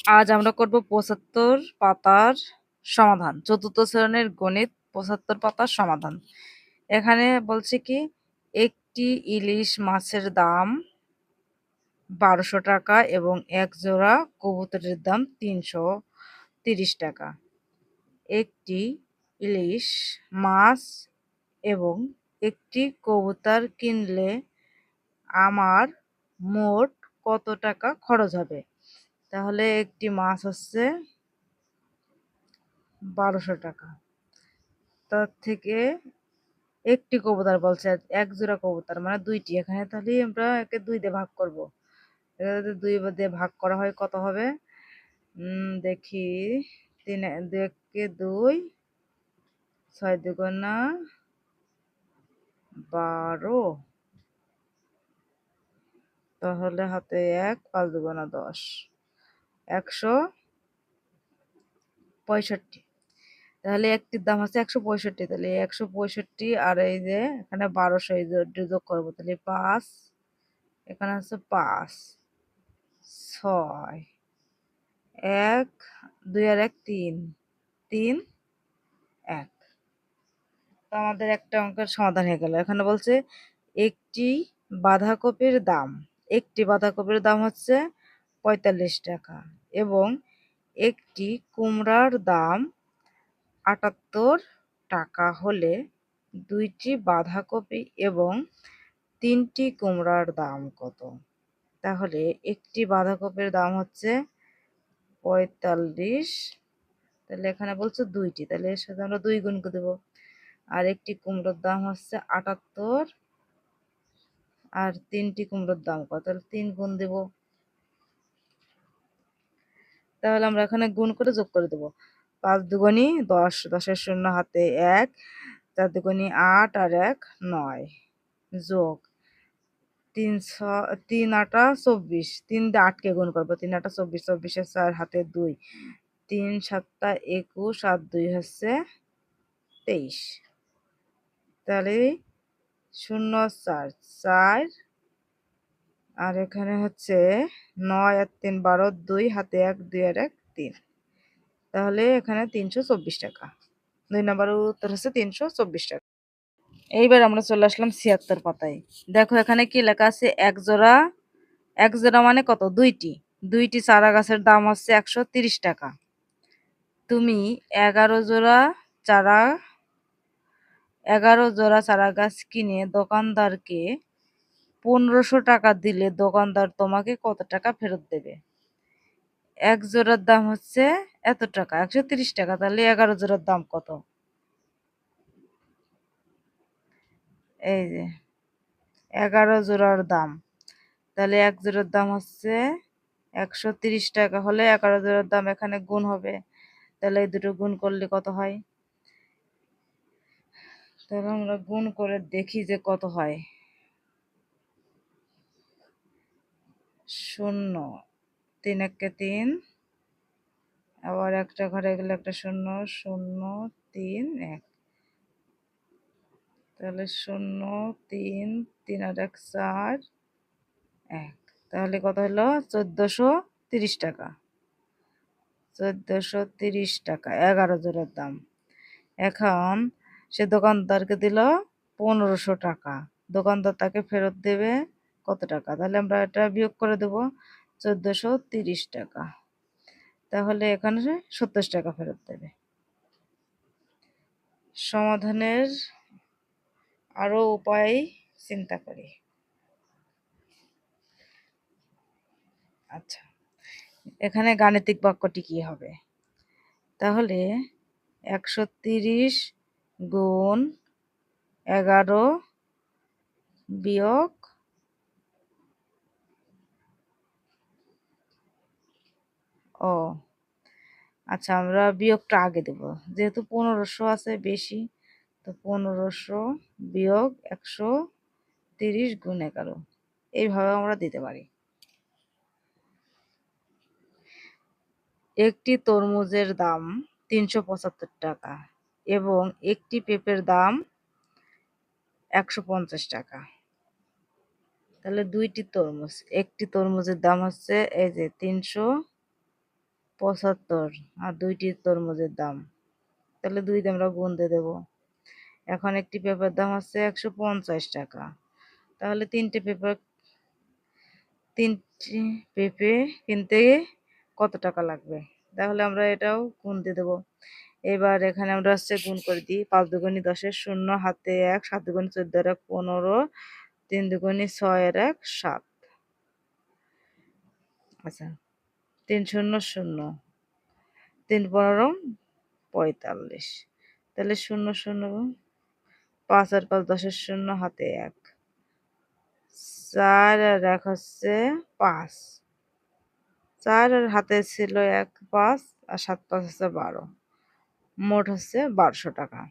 আজ আমরা করব ৭৫ পাতার সমাধান। চতুর্থ শ্রেণীর গণিত ৭৫ পাতার সমাধান। এখানে বলছে কি, একটি ইলিশ মাছের দাম ১২০০ টাকা এবং এক জোড়া কবুতরের দাম ৩৩০ টাকা। একটি ইলিশ মাছ এবং একটি কবুতর কিনলে আমার মোট কত টাকা খরচ হবে? তাহলে একটি মাছ হচ্ছে ১২০০ টাকা। তার থেকে একটি কবুতর বলছে, এক জোড়া কবুতর মানে দুইটি। এখানে তাহলে আমরা একে ২ দিয়ে ভাগ করব। এটা যদি ২ দিয়ে ভাগ করা হয় কত হবে? দেখি, ২ একে ২, ৬ দুগুণা ১২, তাহলে হাতে ১, ৫ দুগুণা ১০, ১৬৫। তাহলে একটির দাম হচ্ছে ১৬৫। তাহলে ১৬৫ আর এই যে এখানে ১২০০ এই যোগ করবো, তাহলে ৫, এখানে হচ্ছে ৫, ৬, ১, ২ আর ১ ৩, ৩, ১। তো আমাদের একটা অঙ্কের সমাধান হয়ে গেল। এখানে বলছে একটি বাঁধাকপির দাম হচ্ছে ৪৫ টাকা এবং একটি কুমড়ার দাম ৭৮ টাকা হলে দুইটি বাঁধাকপি এবং ৩টি কুমড়ার দাম কত? তাহলে একটি বাঁধাকপির দাম হচ্ছে ৪৫, তাহলে এখানে বলছে দুইটি, তাহলে এর সাথে আমরা ২ গুণ করে দেবো। আর একটি কুমড়োর দাম হচ্ছে ৭৮ আর ৩টি কুমড়োর দাম কত? তাহলে ৩ গুণ দেব। তাহলে আমরা এখানে গুণ করে যোগ করে দেবো। ৫ দুগুণি ১০, ১০-এর শূন্য হাতে ১, ৪ দুগুণি ৮ আর ১ ৯, যোগ ৩ আটা ২৪, ৩ দিয়ে ৮কে গুণ করবো, ৩ আটা ২৪, ২৪-এর ৪ হাতে ২, ৩ ৭টা ২১ আর ২ হচ্ছে ২৩। তাহলে ০, ৪ আর এখানে হচ্ছে ৯ আর ৩ ১২, ২ হাতে ১, ২ আর ১ ৩। তাহলে এখানে ৩২৪ টাকা। ২ নম্বরের উত্তর হচ্ছে ৩২৪ টাকা। এইবার আমরা চলে আসলাম ৭৬ পাতায়। দেখো এখানে কি লেখা আছে, এক জোড়া মানে কত? দুইটি চারা গাছের দাম হচ্ছে ১৩০ টাকা। তুমি ১১ জোড়া চারা গাছ কিনে দোকানদারকে ১৫০০ টাকা দিলে দোকানদার তোমাকে কত টাকা ফেরত দেবে? এক জোড়ার দাম হচ্ছে এত টাকা, ১৩০ টাকা। তাহলে ১১ জোড়ার দাম কত? এই যে ১১ জোড়ার দাম, তাহলে এক জোড়ার দাম হচ্ছে ১৩০ টাকা হলে ১১ জোড়ার দাম এখানে গুণ হবে। তাহলে এই দুটো গুণ করলে কত হয়? তাহলে আমরা গুণ করে দেখি যে কত হয়। ০, ৩ একে ৩, আবার একটা ঘরে গেলে একটা ০, ০, ৩, ১। তাহলে ০, ৩, ৩ আর ১ ৪, ১। তাহলে কত হলো? ১৪৩০ টাকা। ১৪৩০ টাকা ১১ জোড়ার দাম। এখন সে দোকানদারকে দিল ১৫০০ টাকা। দোকানদার তাকে ফেরত দেবে কত টাকা? তাহলে আমরা এটা বিয়োগ করে দেব, ১৪৩০ টাকা। তাহলে এখানে ৭০ টাকা ফেরত দেবে। সমাধানের আরো উপায় চিন্তা করি। আচ্ছা, এখানে গাণিতিক বাক্যটি কি হবে? তাহলে ১৩০ গুণ ১১ বিয়োগ ও আচ্ছা, আমরা বিয়োগটা আগে দেব, যেহেতু ১৫০০ আছে বেশি, তো ১৫০০ বিয়োগ ১৩০ গুণ ১১, এইভাবে আমরা দিতে পারি। একটি তরমুজের দাম ৩৭৫ টাকা এবং একটি পেঁপের দাম ১৫০ টাকা। তাহলে দুইটি তরমুজ, একটি তরমুজের দাম হচ্ছে এই যে ৩০০ 75 আর 2টি তরমুজের দাম, তাহলে 2 দিয়ে আমরা গুণ দিয়ে দেবো। এখন একটি পেঁপের দাম হচ্ছে 150 টাকা, তাহলে তিনটি পেঁপে কিনতে কত টাকা লাগবে, তাহলে আমরা এটাও গুণ দিয়ে দেবো। এবার এখানে আমরা হচ্ছে গুণ করে দিই। 5 দুগুণী 10 শূন্য, হাতে 1, 7 দুগুণী 14 1 15, 3 দুগুণী 6 1 7। আচ্ছা, 3 শূন্য শূন্য, 3 15 45, তাহলে 0 0 5 আর 5 10 শূন্য, হাতে 1, 4 আর 1 হচ্ছে 5, 4 আর হাতে ছিল 1 5 আর 7 5 হচ্ছে 12, মোট হচ্ছে 1200 টাকা।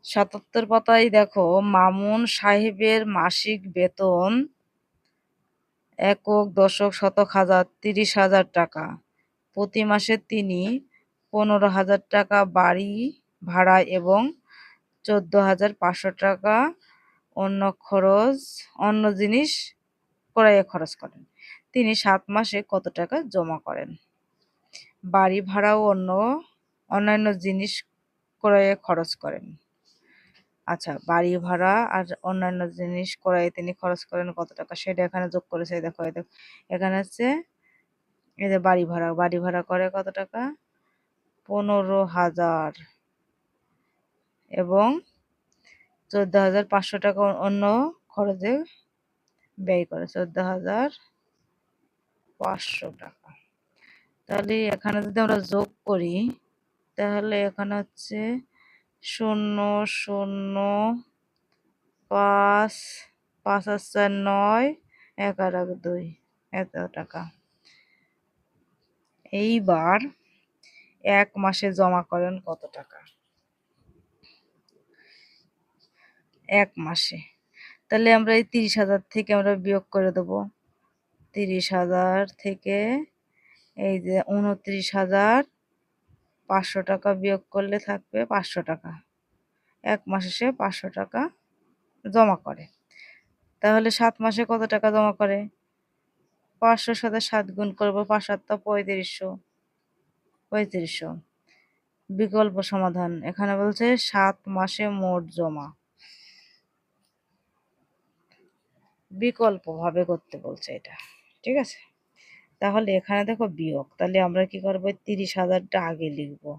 77 পাতায় দেখো, মামুন সাহেবের মাসিক বেতন একক, দশক, শতক, হাজার, 30,000 টাকা। প্রতি মাসে তিনি 15,000 টাকা বাড়ি ভাড়া এবং 14,500 টাকা অন্য জিনিস ক্রয়ে খরচ করেন। তিনি 7 মাসে কত টাকা জমা করেন? বাড়ি ভাড়া ও অন্যান্য জিনিস ক্রয়ে খরচ করেন। আচ্ছা, বাড়ি ভাড়া আর অন্যান্য জিনিস ক্রয়ে তিনি খরচ করেন কত টাকা, সেটা এখানে যোগ করেছে। দেখো এখানে হচ্ছে এই যে বাড়ি ভাড়া করে কত টাকা, 15,000 এবং 14,500 টাকা অন্য খরচে ব্যয় করে, 14,500 টাকা। তাহলে এখানে যদি আমরা যোগ করি, তাহলে এখানে হচ্ছে 0 0 5 5 আর 4 9, 1 আর 1 2, এত টাকা। এইবার 1 মাসে জমা করেন কত টাকা? 1 মাসে, তাহলে আমরা এই 30,000 থেকে আমরা বিয়োগ করে দেবো। 30,000 থেকে এই যে 29,500 টাকা বিয়োগ করলে থাকবে 500 টাকা। 1 মাসে সে 500 টাকা জমা করে। তাহলে 7 মাসে কত টাকা জমা করে? 500 সাথে 7 গুণ করবো, 5 7 3500। বিকল্প সমাধান, এখানে বলছে 7 মাসে মোট জমা, বিকল্প ভাবে করতে বলছে এটা, ঠিক আছে। তাহলে এখানে দেখো বিয়োগ, তাহলে আমরা কি করবো, 30,000টা আগে লিখবো,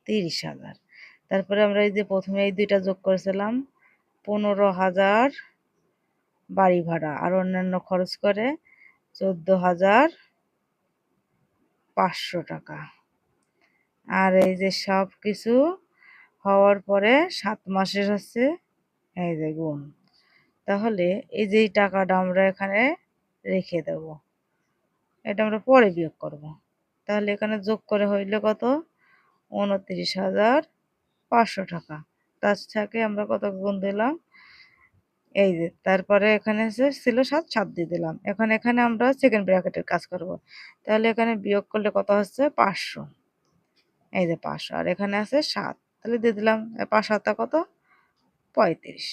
30,000। তারপরে আমরা এই যে প্রথমে এই দুইটা যোগ করেছিলাম, 15,000 বাড়ি ভাড়া আর অন্যান্য খরচ করে 14,500 টাকা। আর এই যে সব কিছু হওয়ার পরে 7 মাসের হচ্ছে এই যে গুণ। তাহলে এই যে টাকাটা আমরা এখানে রেখে দেব, এটা আমরা পরে বিয়োগ করব। তাহলে এখানে যোগ করে হইলে কত, 29,500 টাকা। তার থেকে আমরা কত গুণ দিলাম, এই যে তারপরে এখানে ছিল 7, 7 দিয়ে দিলাম। এখানে আমরা সেকেন্ড ব্র্যাকেটের কাজ করব। তাহলে এখানে বিয়োগ করলে কত হচ্ছে, 500, এই যে 500, আর এখানে আছে 7, তাহলে দিয়ে দিলাম 5 7 কত, 35।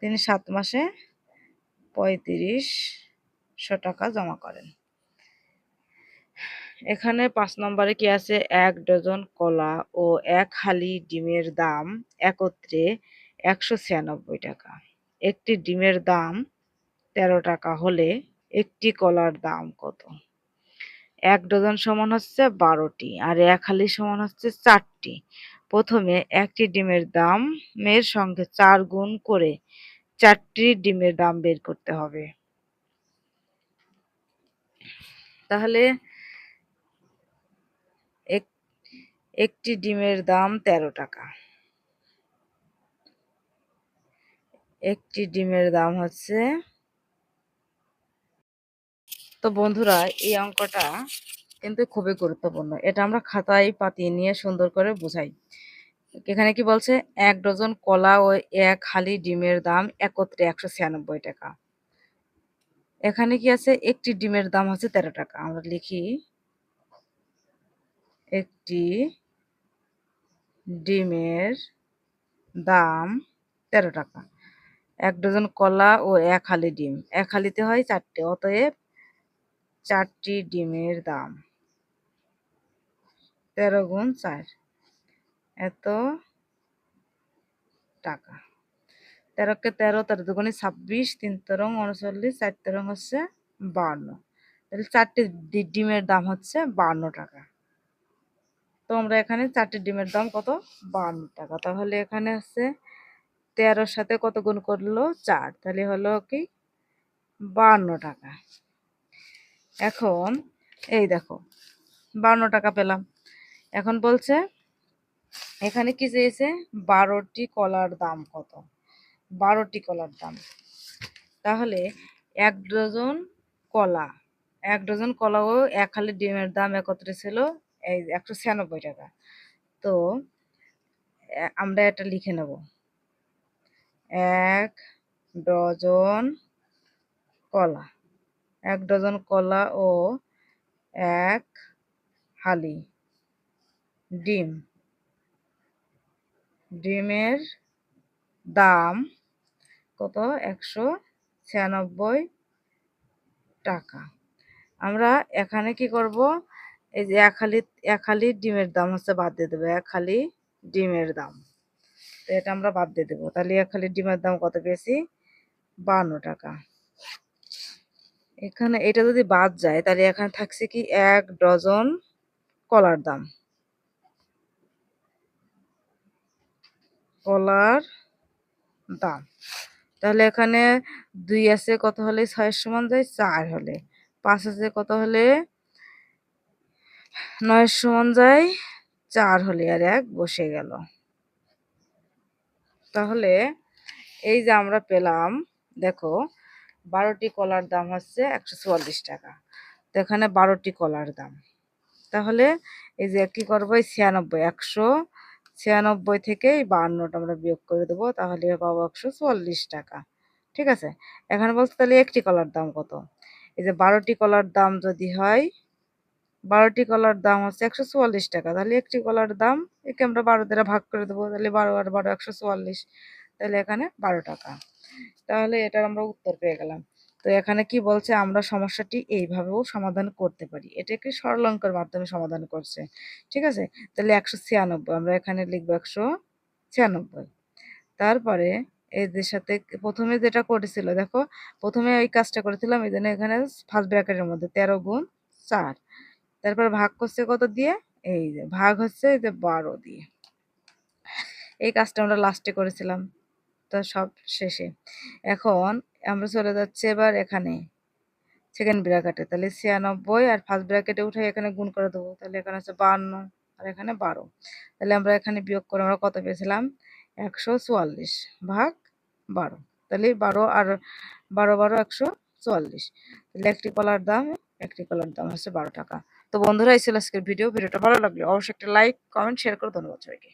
তিনি 7 মাসে 3500 টাকা জমা করেন। এখানে 5 নম্বরে কি আছে, 1 ডজন কলা ও 1 হালি ডিমের দাম একত্রে 196 টাকা। একটি ডিমের দাম 13 টাকা হলে একটি কলার দাম কত? 1 ডজন সমান হচ্ছে 12টি আর 1 হালি সমান হচ্ছে 4টি। প্রথমে একটি ডিমের দামের সঙ্গে 4 গুণ করে 4টি ডিমের দাম বের করতে হবে। তাহলে একটি ডিমের দাম 13 টাকা, একটি ডিমের দাম হচ্ছে। তো বন্ধুরা, এই অঙ্কটা কিন্তু খুবই গুরুত্বপূর্ণ, এটা আমরা খাতায় পাতিয়ে নিয়ে সুন্দর করে বোঝাই। এখানে কি বলছে, 1 ডজন কলা ও 1 হালি ডিমের দাম একত্রে 196 টাকা। এখানে কি আছে, একটি ডিমের দাম হচ্ছে 13 টাকা। আমরা লিখি, একটি ডিমের দাম 13 টাকা। 1 ডজন কলা ও 1 হালি ডিম। 1 হালিতে হয় 4টে, অতএব 4টি ডিমের দাম 13 গুণ 4 এত টাকা। 13 কে 13, 13 দুগুণে 26, 3 তেরং 39, 4 তেরং হচ্ছে 52। তাহলে 4টি ডিমের দাম হচ্ছে 52 টাকা। তো আমরা এখানে 4টি ডিমের দাম কত? 52 টাকা। তাহলে এখানে হচ্ছে 13-র সাথে কত গুণ করলো? 4, তাহলে হলো কি 52 টাকা। এখন এই দেখো 52 টাকা পেলাম। এখন বলছে এখানে কি চেয়েছে? 12টি কলার দাম কত? 12টি কলার দাম। তাহলে 1 ডজন কলা, 1 ডজন কলা ও 1 হালি ডিমের দাম একত্রে ছিল এই 196 টাকা। তো আমরা এটা লিখে নেব, 1 ডজন কলা, 1 ডজন কলা ও 1 হালি ডিম, ডিমের দাম কত? 196 টাকা। আমরা এখানে কি করব? এই যে 1 হালি ডিমের দাম হচ্ছে বাদ দিয়ে দেবো, 1 হালি ডিমের দাম। তো এটা আমরা বাদ দিয়ে দেবো। তাহলে 1 হালি ডিমের দাম কত পেয়েছি? 52 টাকা। এখানে এটা যদি বাদ যায় তাহলে এখানে থাকছে কি? 1 ডজন কলার দাম, কলার দাম। তাহলে এখানে 2 আছে, কত হলে 6 এর সমান যায়? 4 হলে। 5 আছে, কত হলে 9 এর সমান যায়? 4 হলে, আর 1 বসে গেল। তাহলে এই যে আমরা পেলাম, দেখো 12টি কলার দাম হচ্ছে 144 টাকা। তো এখানে 12টি কলার দাম। তাহলে এই যে কি করবো? 96, 196 থেকে এই 52টা আমরা বিয়োগ করে দেবো, তাহলে পাবো 144 টাকা। ঠিক আছে। এখানে বলছে তাহলে একটি কলার দাম কত? এই যে 12টি কলার দাম যদি হয়, 12টি কলার দাম হচ্ছে 144 টাকা, তাহলে একটি কলার দাম, একে আমরা 12 দ্বারা ভাগ করে দেবো, তাহলে 12 আর 12 144, তাহলে এখানে 12 টাকা। তাহলে এটার আমরা উত্তর পেয়ে গেলাম। তো এখানে কি বলছে? আমরা সমস্যাটি এইভাবেও সমাধান করতে পারি। এটাকে সরল অঙ্কের মাধ্যমে সমাধান করছে। ঠিক আছে। তাহলে 196 আমরা এখানে লিখবো 196। তারপরে এদের সাথে প্রথমে যেটা করেছিল, দেখো প্রথমে ওই কাজটা করেছিলাম, এই জন্য এখানে ফার্স্ট ব্র্যাকেটের মধ্যে 13 গুণ 4। তারপর ভাগ করছে কত দিয়ে? এই যে ভাগ হচ্ছে এই যে 12 দিয়ে। এই কাজটা আমরা লাস্টে করেছিলাম, তো সব শেষে। এখন আমরা চলে যাচ্ছি এবার এখানে সেকেন্ড ব্র্যাকেটে। তাহলে 96 আর ফার্স্ট ব্র্যাকেটে উঠে এখানে গুণ করে দেবো, তাহলে এখানে হচ্ছে 52 আর এখানে 12। তাহলে আমরা এখানে বিয়োগ করে আমরা কত পেয়েছিলাম? 144 ভাগ 12। তাহলে 12 আর 12 12 144। তাহলে একটি কলার দাম হচ্ছে 12 টাকা। তো বন্ধুরা, এই ছিল আজকের ভিডিওটা ভালো লাগলে অবশ্যই একটা লাইক, কমেন্ট, শেয়ার করে ধন্যবাদ সবাইকে।